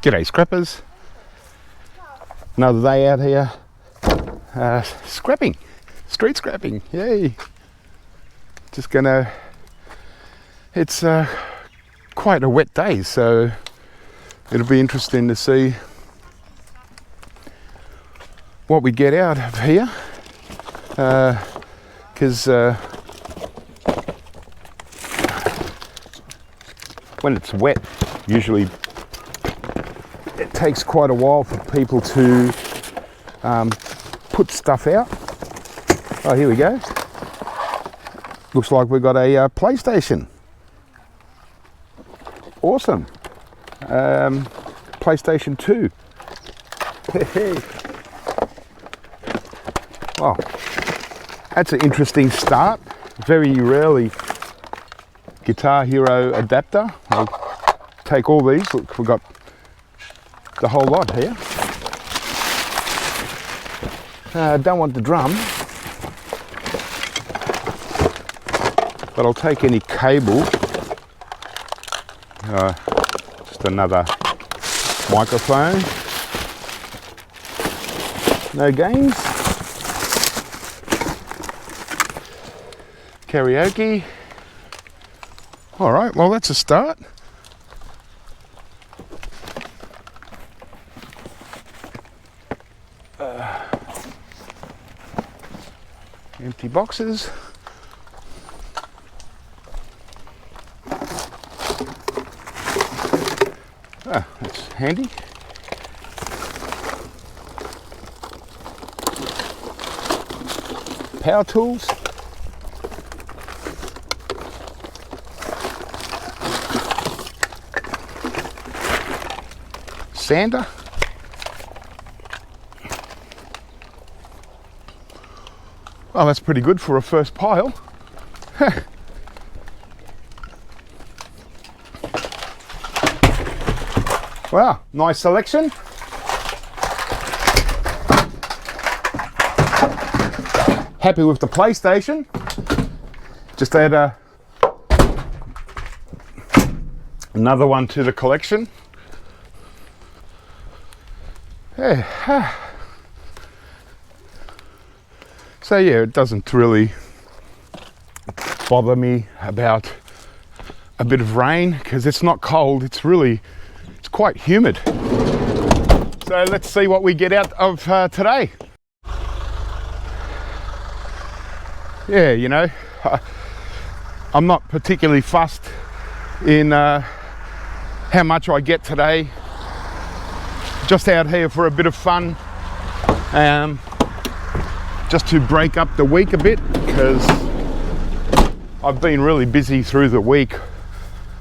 G'day scrappers. Another day out here scrapping, street scrapping, yay. Just gonna, it's quite a wet day, so it'll be interesting to see what we get out of here, because when it's wet, usually it takes quite a while for people to put stuff out. Oh, here we go. Looks like we've got a PlayStation. Awesome. PlayStation 2. Well, that's an interesting start. Very rarely Guitar Hero adapter. I'll take all these. Look, we've got the whole lot here. Don't want the drum, but I'll take any cable. Just another microphone. No games. Karaoke. All right, well, that's a start. Empty boxes. Ah, that's handy. Power tools. Sander. Oh, that's pretty good for a first pile. Wow, nice selection. Happy with the PlayStation. Just add another one to the collection. Yeah. So yeah, it doesn't really bother me about a bit of rain because it's not cold, it's quite humid. So let's see what we get out of today. Yeah, you know, I'm not particularly fussed in how much I get today. Just out here for a bit of fun. Just to break up the week a bit, because I've been really busy through the week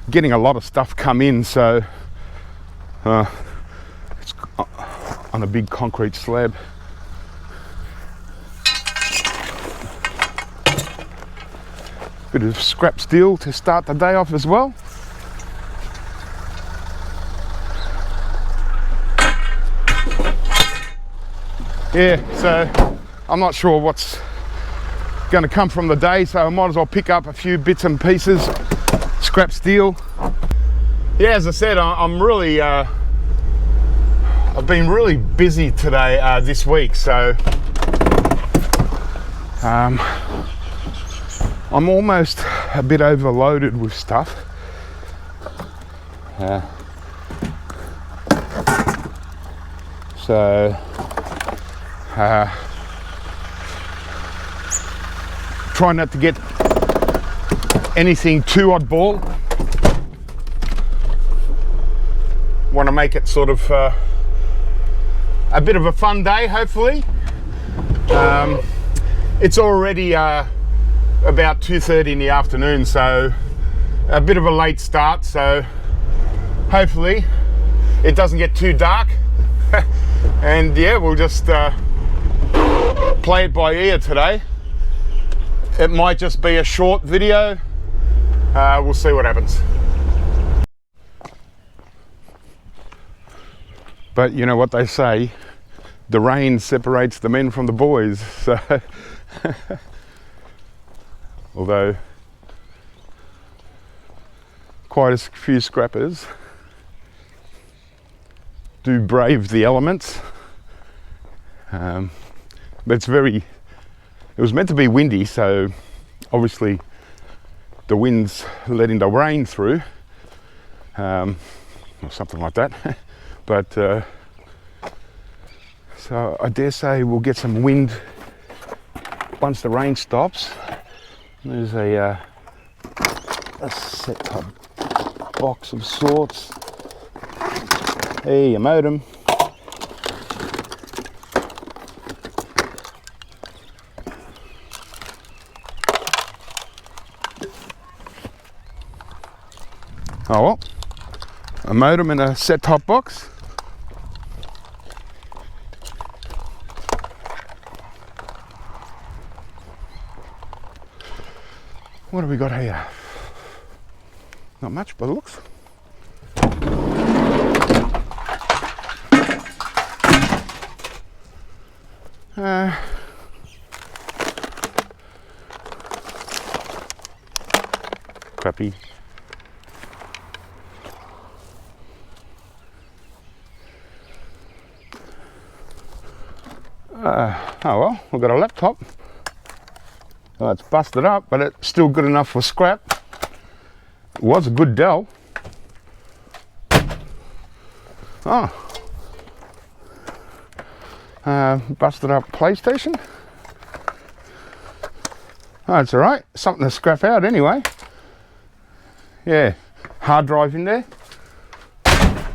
getting a lot of stuff come in, so it's on a big concrete slab. Bit of scrap steel to start the day off as well. Yeah, so I'm not sure what's going to come from the day, so I might as well pick up a few bits and pieces, scrap steel. Yeah, as I said, I'm really, I've been really busy today, this week, so I'm almost a bit overloaded with stuff. Try not to get anything too oddball. Want to make it sort of a bit of a fun day, hopefully. It's already about 2:30 in the afternoon, so a bit of a late start, so hopefully it doesn't get too dark. And yeah, we'll just play it by ear today. It might just be a short video. We'll see what happens. But you know what they say, the rain separates the men from the boys. So although quite a few scrappers do brave the elements. But it was meant to be windy, so obviously the wind's letting the rain through, or something like that. But so I dare say we'll get some wind once the rain stops. There's a set-top box of sorts. Hey, a modem. Oh well, a modem and a set-top box. What have we got here? Not much, but it looks. Crappy. Oh well, we've got a laptop. Well, it's busted up, but it's still good enough for scrap. It was a good Dell. Oh. Busted up PlayStation. Oh, it's alright. Something to scrap out anyway. Yeah, hard drive in there.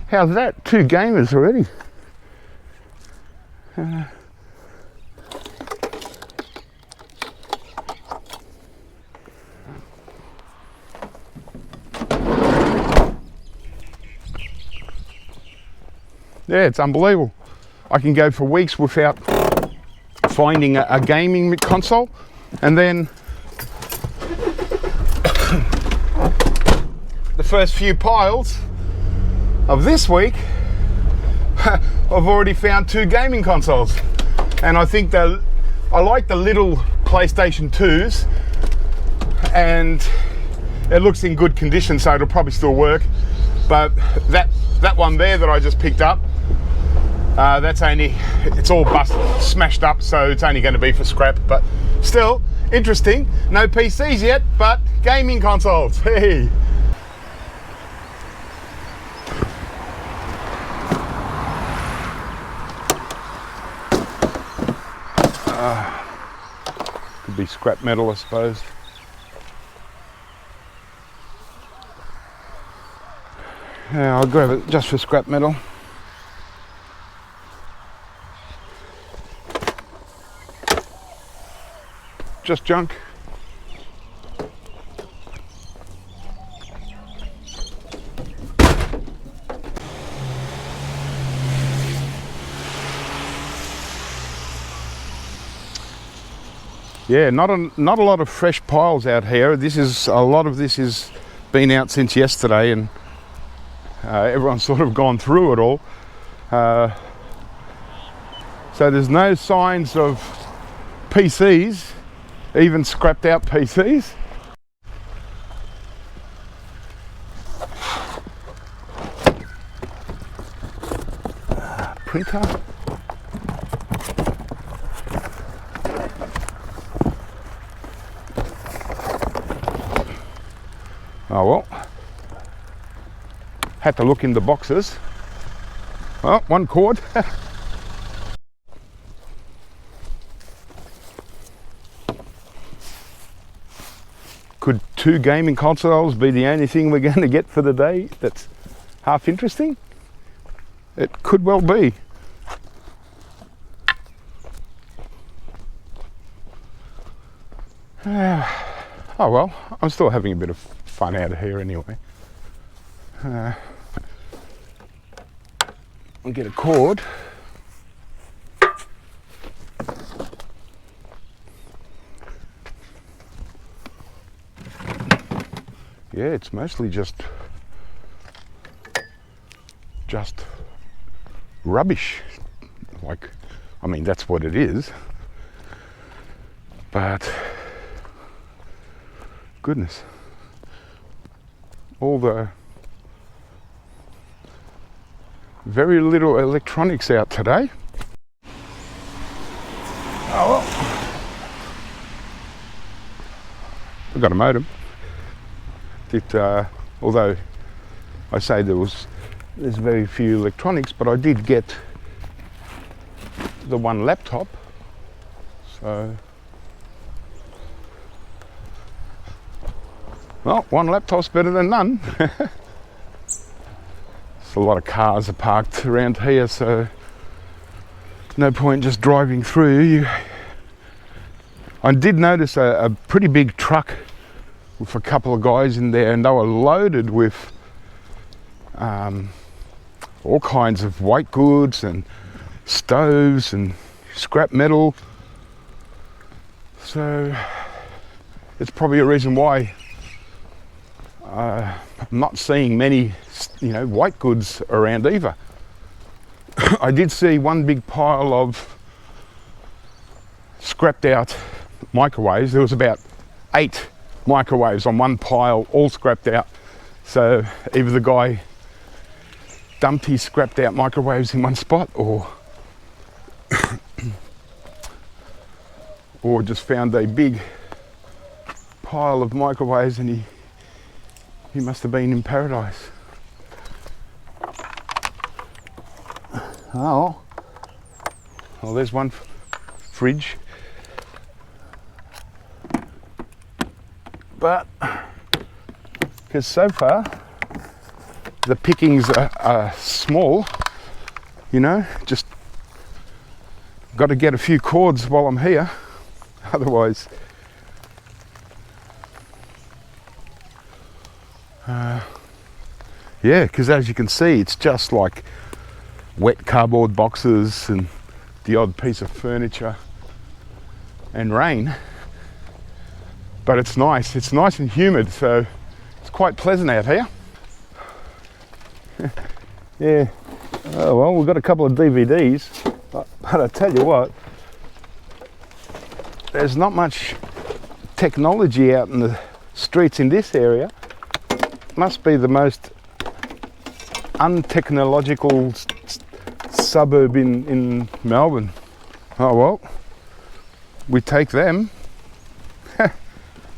How's that? 2 gamers already. Yeah, it's unbelievable. I can go for weeks without finding a gaming console, and then the first few piles of this week I've already found 2 gaming consoles, and I think I like the little PlayStation 2s, and it looks in good condition, so it'll probably still work. But that one there that I just picked up, it's all busted, smashed up, so it's only going to be for scrap. But still interesting. No PCs yet, but gaming consoles. Hey. Could be scrap metal, I suppose. Yeah, I'll grab it just for scrap metal. Just junk. Yeah, not a lot of fresh piles out here. A lot of this has been out since yesterday, and everyone's sort of gone through it all. So there's no signs of PCs, even scrapped out PCs. Printer. Oh well, had to look in the boxes. Oh, one cord. Could 2 gaming consoles be the only thing we're going to get for the day that's half interesting? It could well be. Oh well, I'm still having a bit of fun out of here anyway. I'll get a cord. Yeah, it's mostly just rubbish. Like, I mean, that's what it is. But goodness, Very little electronics out today. Oh well. I've got a modem. Although I say there's very few electronics, but I did get the one laptop. So, well, one laptop's better than none. A lot of cars are parked around here, so no point just driving through. I did notice a pretty big truck with a couple of guys in there, and they were loaded with all kinds of white goods and stoves and scrap metal. So it's probably a reason why I'm not seeing many, white goods around either. I did see one big pile of scrapped out microwaves. There was about 8 microwaves on one pile, all scrapped out. So either the guy dumped his scrapped out microwaves in one spot, or just found a big pile of microwaves, and he must have been in paradise. Oh, well, there's one fridge. But, because so far, the pickings are small, just got to get a few cords while I'm here. Otherwise, yeah, because as you can see, it's just like wet cardboard boxes and the odd piece of furniture and rain. But it's nice and humid, so it's quite pleasant out here. Yeah, oh well, we've got a couple of DVDs, but I tell you what, there's not much technology out in the streets in this area. Must be the most untechnological suburb in Melbourne. Oh well, we take them.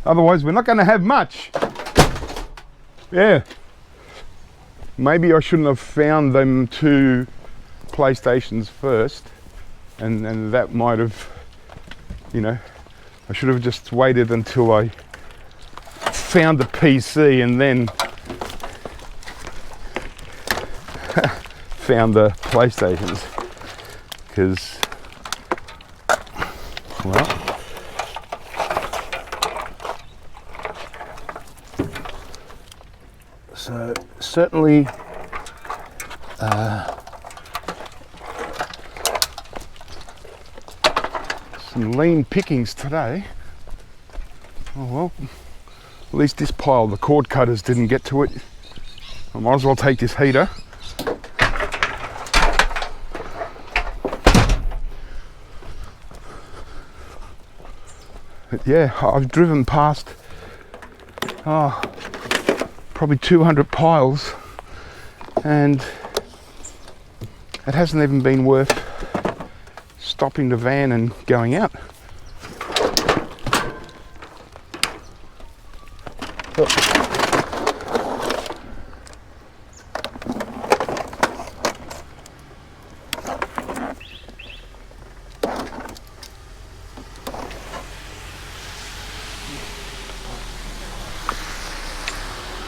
Otherwise we're not going to have much. Yeah, maybe I shouldn't have found them 2 PlayStations first, and that might have, I should have just waited until I found the PC and then found the PlayStations, because, well, so certainly some lean pickings today. Oh well, at least this pile, the cord cutters didn't get to it. I might as well take this heater. But yeah, I've driven past probably 200 piles, and it hasn't even been worth stopping the van and going out.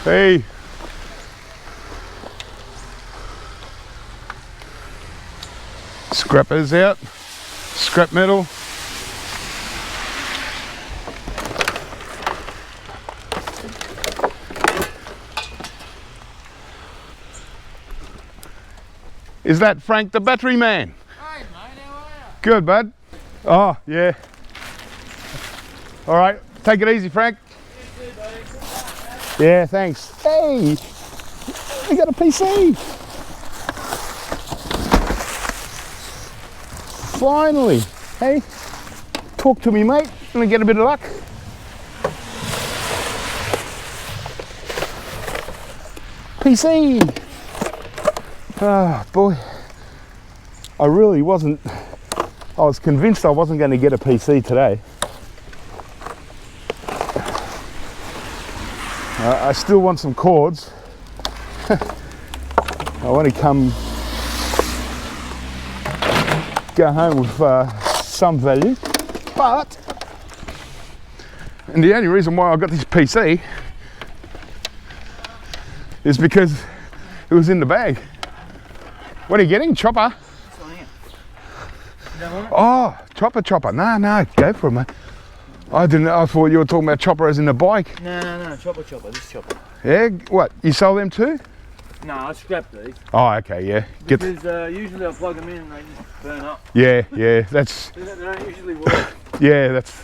Hey, scrappers out, scrap metal. Is that Frank the battery man? Hey mate, how are you? Good, bud. Oh, yeah. All right, take it easy, Frank. Yeah, thanks. Hey, we got a PC. Finally. Hey, talk to me, mate. Gonna get a bit of luck. PC. Oh boy, I really wasn't, I was convinced I wasn't going to get a PC today. I still want some cords. I want to go home with some value, but, and the only reason why I got this PC is because it was in the bag. What are you getting? Chopper? Oh, chopper. No, go for it, mate. I thought you were talking about chopper as in the bike. No, chopper, this chopper. Yeah, what, you sell them too? No, I scrap these. Oh, okay, yeah. Because usually I plug them in and they just burn up. Yeah, that's... They don't usually work. Yeah, that's...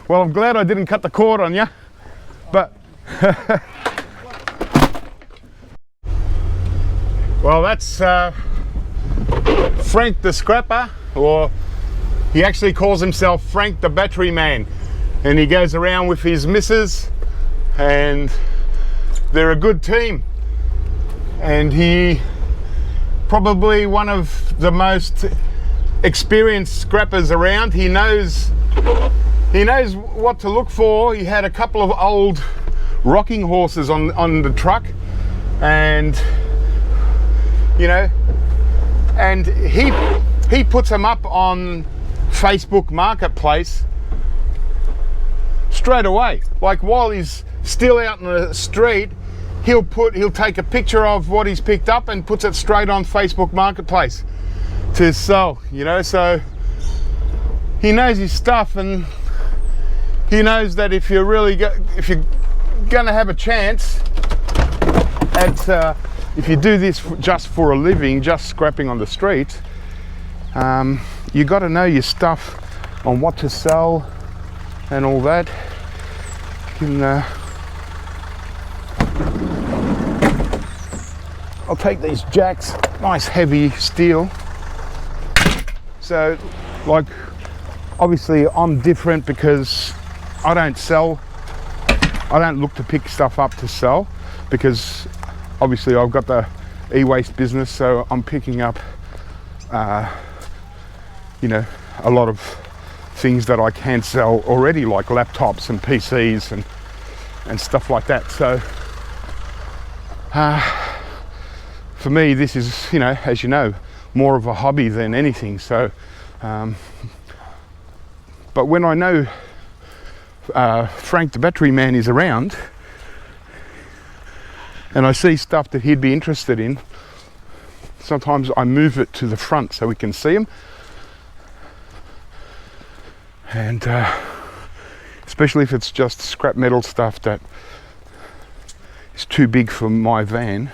Well, I'm glad I didn't cut the cord on you, but... Well, that's Frank the Scrapper, or he actually calls himself Frank the Battery Man, and he goes around with his missus, and they're a good team, and he probably one of the most experienced scrappers around. He knows what to look for. He had a couple of old rocking horses on the truck, and you know, and he puts them up on Facebook Marketplace straight away. Like while he's still out in the street, he'll take a picture of what he's picked up and puts it straight on Facebook Marketplace to sell, you know. So he knows his stuff, and he knows that if you're gonna have a chance at if you do this just for a living, just scrapping on the streets, you got to know your stuff on what to sell and all that. I'll take these jacks, nice heavy steel. So, like, obviously I'm different because I don't look to pick stuff up to sell, because obviously I've got the eWaste business, so I'm picking up you know, a lot of things that I can sell already, like laptops and PCs and stuff like that. So for me, this is, you know, as you know, more of a hobby than anything. So but when I know Frank the Battery Man is around, and I see stuff that he'd be interested in, sometimes I move it to the front so we can see him. And especially if it's just scrap metal stuff that is too big for my van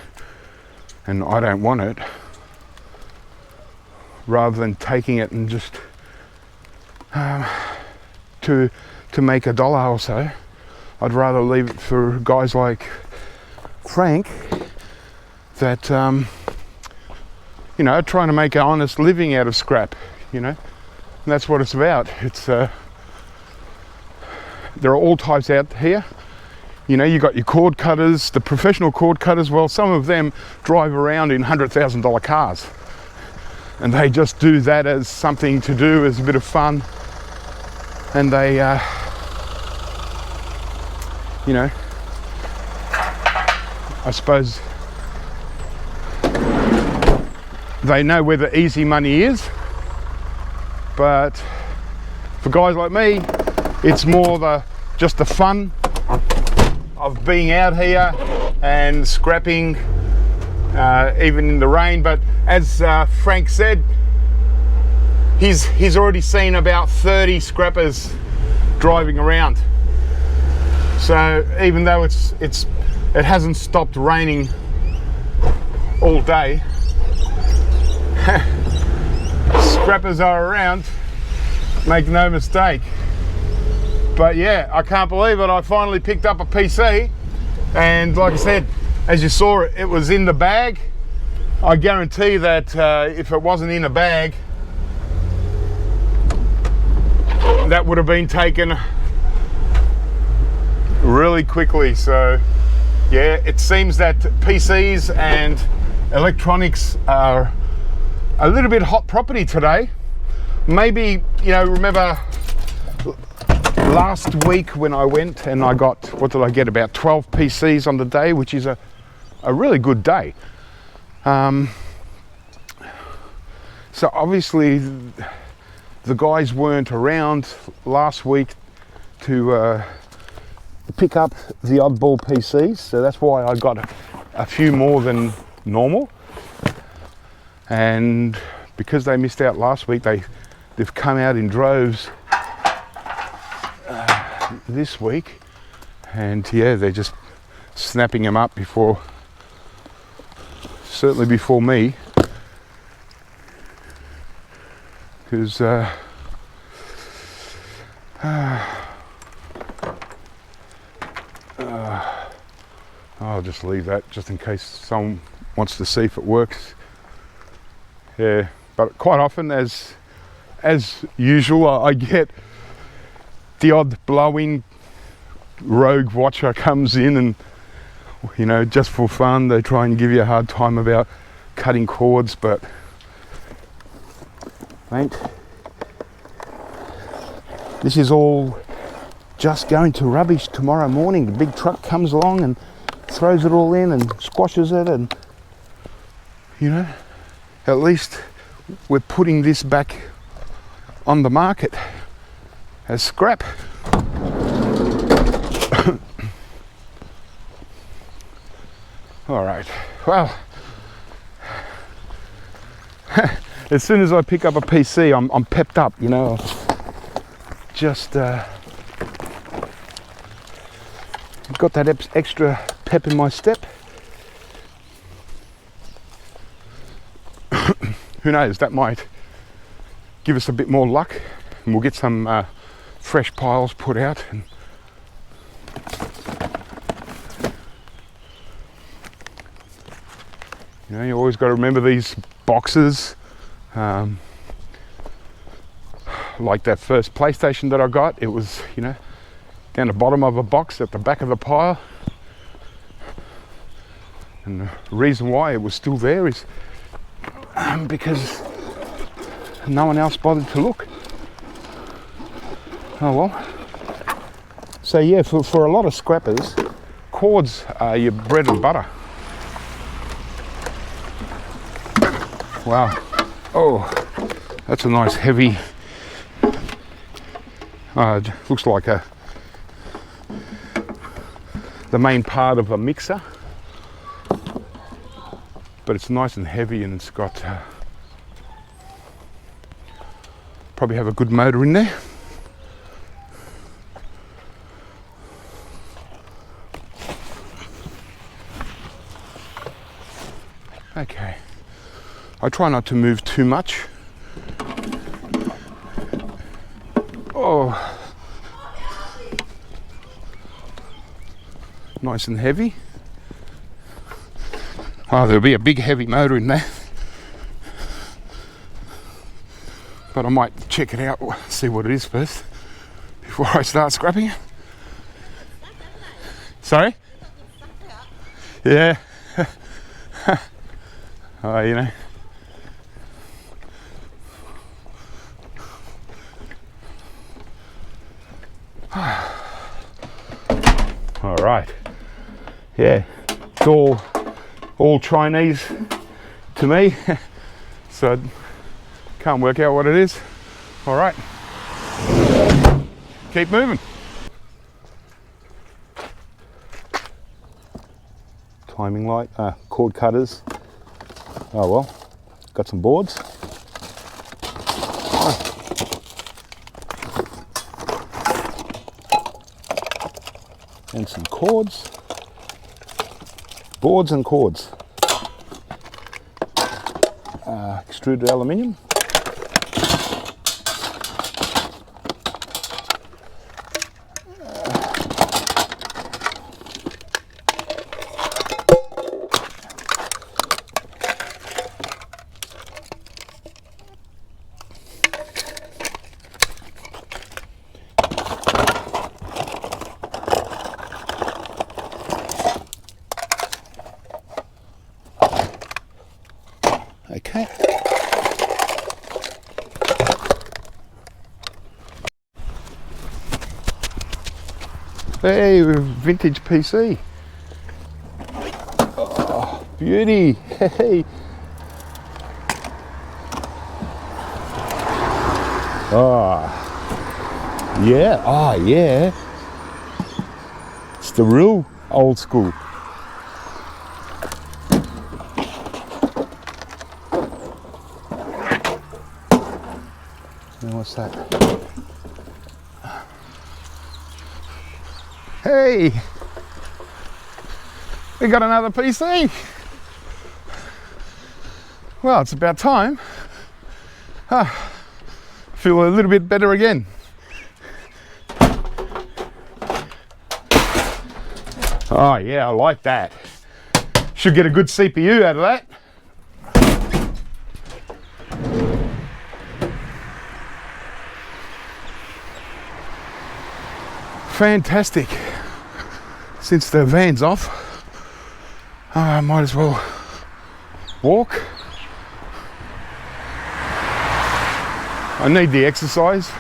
and I don't want it, rather than taking it and just to make $1 or so, I'd rather leave it for guys like Frank that you know, trying to make an honest living out of scrap, you know, and that's what it's about. It's there are all types out here, you know. You got your cord cutters, the professional cord cutters. Well, some of them drive around in $100,000 cars, and they just do that as something to do, as a bit of fun, and they you know, I suppose they know where the easy money is. But for guys like me, it's more just the fun of being out here and scrapping, even in the rain. But as Frank said, he's already seen about 30 scrappers driving around. So even though it hasn't stopped raining all day, scrappers are around, make no mistake. But yeah, I can't believe it. I finally picked up a PC, and like I said, as you saw, it was in the bag. I guarantee that if it wasn't in a bag, that would have been taken really quickly. So yeah, it seems that PCs and electronics are a little bit hot property today. Maybe, you know, remember last week when I went and I got, what did I get, about 12 PCs on the day, which is a really good day. So obviously the guys weren't around last week to pick up the Oddball PCs, so that's why I got a few more than normal. And because they missed out last week, they've come out in droves this week, and yeah, they're just snapping them up certainly before me, because I'll just leave that just in case someone wants to see if it works. Yeah, but quite often, as usual, I get the odd blowing rogue watcher comes in, and you know, just for fun, they try and give you a hard time about cutting cords, but mate, this is all just going to rubbish tomorrow morning. The big truck comes along and throws it all in and squashes it, and you know, at least we're putting this back on the market as scrap. All right, well, as soon as I pick up a PC, I'm pepped up, you know. Just got that extra pep in my step. Who knows, that might give us a bit more luck, and we'll get some fresh piles put out. And you know, you always got to remember these boxes. Like that first PlayStation that I got, it was, you know, down the bottom of a box at the back of the pile. And the reason why it was still there is because no one else bothered to look. Oh well. So yeah, for a lot of scrappers, cords are your bread and butter. Wow. Oh, that's a nice heavy, it looks like the main part of a mixer, but it's nice and heavy, and it's got probably have a good motor in there. Okay, I try not to move too much. Oh, nice and heavy. Oh, there'll be a big heavy motor in there, but I might check it out, see what it is first before I start scrapping it. Sorry? Yeah. Oh, you know. All right. Yeah, it's all Chinese to me, so I can't work out what it is. All right, keep moving. Timing light, cord cutters. Oh well, got some boards. And some cords, boards and cords, extruded aluminium, Okay. Hey, vintage PC. Oh, beauty. Hey. Oh, yeah. Oh, yeah. It's the real old school. Now what's that? Hey, we got another PC. Well, it's about time. Feel a little bit better again. Oh yeah, I like that. Should get a good CPU out of that. Fantastic. Since the van's off, I might as well walk. I need the exercise.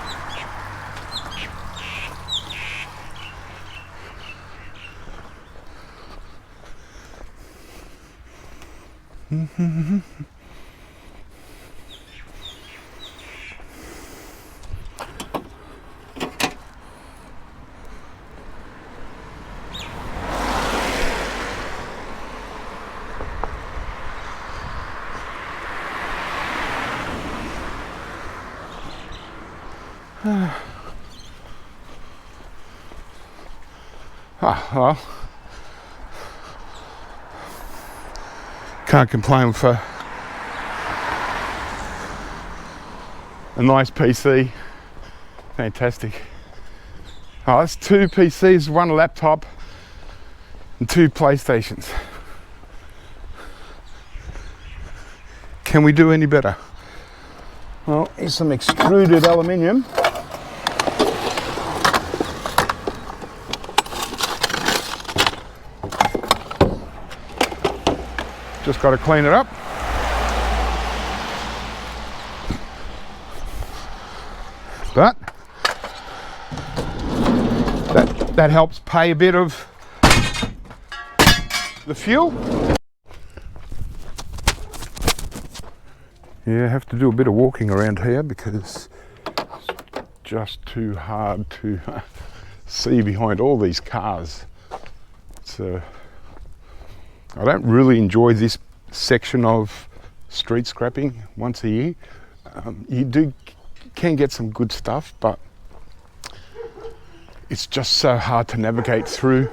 Well, can't complain for a nice PC. Fantastic. Oh, that's 2 PCs, 1 laptop and 2 PlayStations. Can we do any better? Well, here's some extruded aluminium. Just got to clean it up. But that helps pay a bit of the fuel. Yeah, I have to do a bit of walking around here because it's just too hard to see behind all these cars. So I don't really enjoy this section of street scrapping once a year. You can get some good stuff, but it's just so hard to navigate through.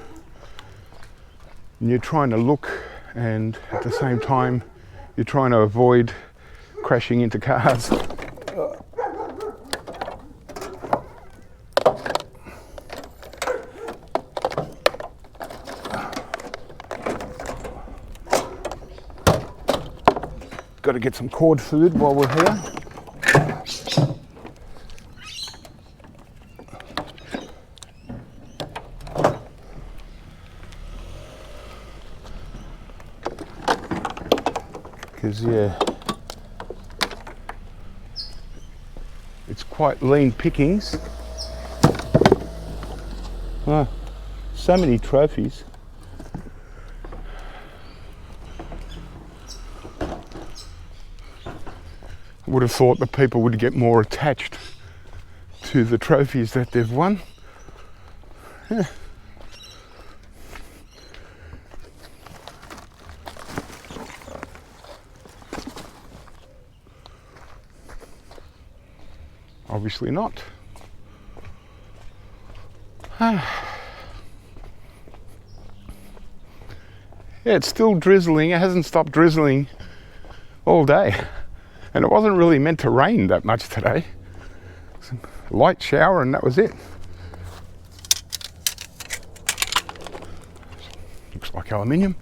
And you're trying to look, and at the same time you're trying to avoid crashing into cars. Got to get some cord food while we're here. Because yeah, it's quite lean pickings. Oh, so many trophies. Would have thought that people would get more attached to the trophies that they've won. Yeah. Obviously not. Yeah, it's still drizzling. It hasn't stopped drizzling all day. And it wasn't really meant to rain that much today. Some light shower and that was it. Looks like aluminium.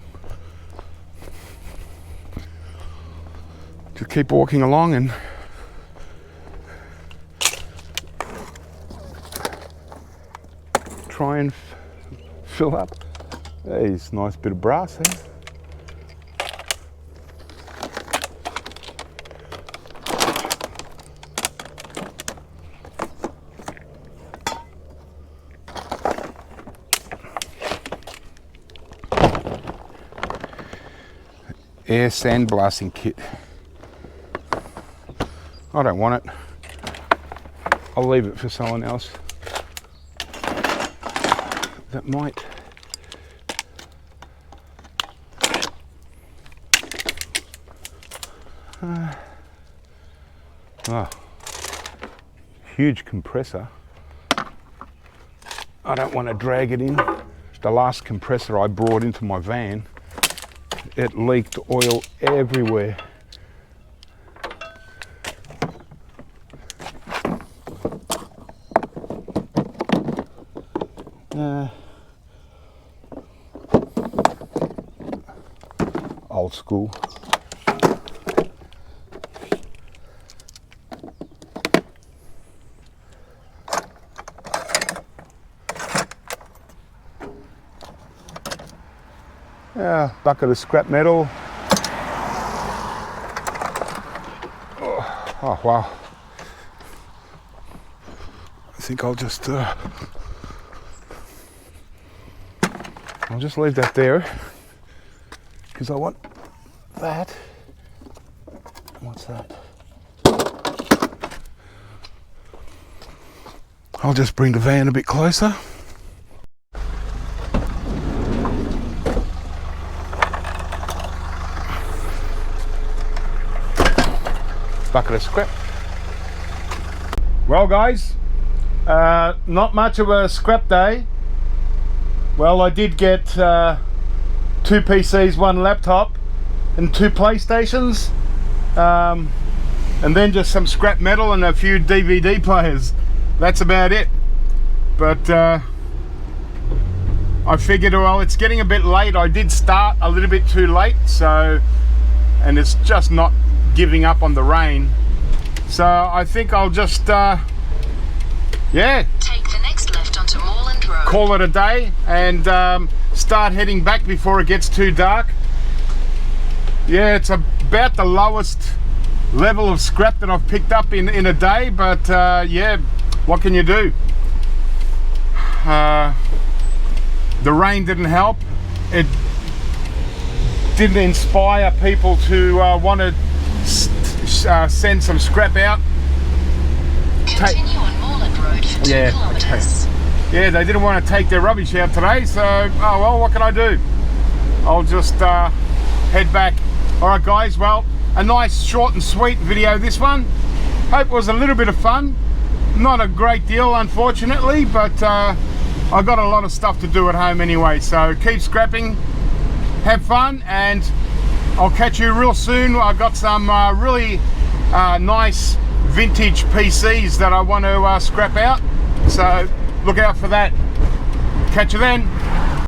Just keep walking along and try and fill up. There's a nice bit of brass there. air sandblasting kit. I don't want it. I'll leave it for someone else that might. Huge compressor. I don't want to drag it in. The last compressor I brought into my van, it leaked oil everywhere. Old school. Bucket of scrap metal. Oh wow. I think I'll just leave that there because I want that. What's that? I'll just bring the van a bit closer. Bucket of scrap. Well guys, not much of a scrap day. Well, I did get 2 PCs, 1 laptop and 2 PlayStations, and then just some scrap metal and a few DVD players. That's about it. But I figured, well, it's getting a bit late. I did start a little bit too late, so, and it's just not giving up on the rain, so I think I'll just yeah, take the next left onto Moreland Road, call it a day and start heading back before it gets too dark. Yeah, it's about the lowest level of scrap that I've picked up in a day, but yeah, what can you do? The rain didn't help. It didn't inspire people to want to send some scrap out. continue on Moreland Road for 2 kilometres. Yeah, they didn't want to take their rubbish out today, so oh well, what can I do? I'll just head back. Alright guys, well, a nice short and sweet video this one. Hope it was a little bit of fun. Not a great deal unfortunately, but I got a lot of stuff to do at home anyway, so keep scrapping, have fun, and I'll catch you real soon. I've got some really nice vintage PCs that I want to scrap out, so look out for that. Catch you then.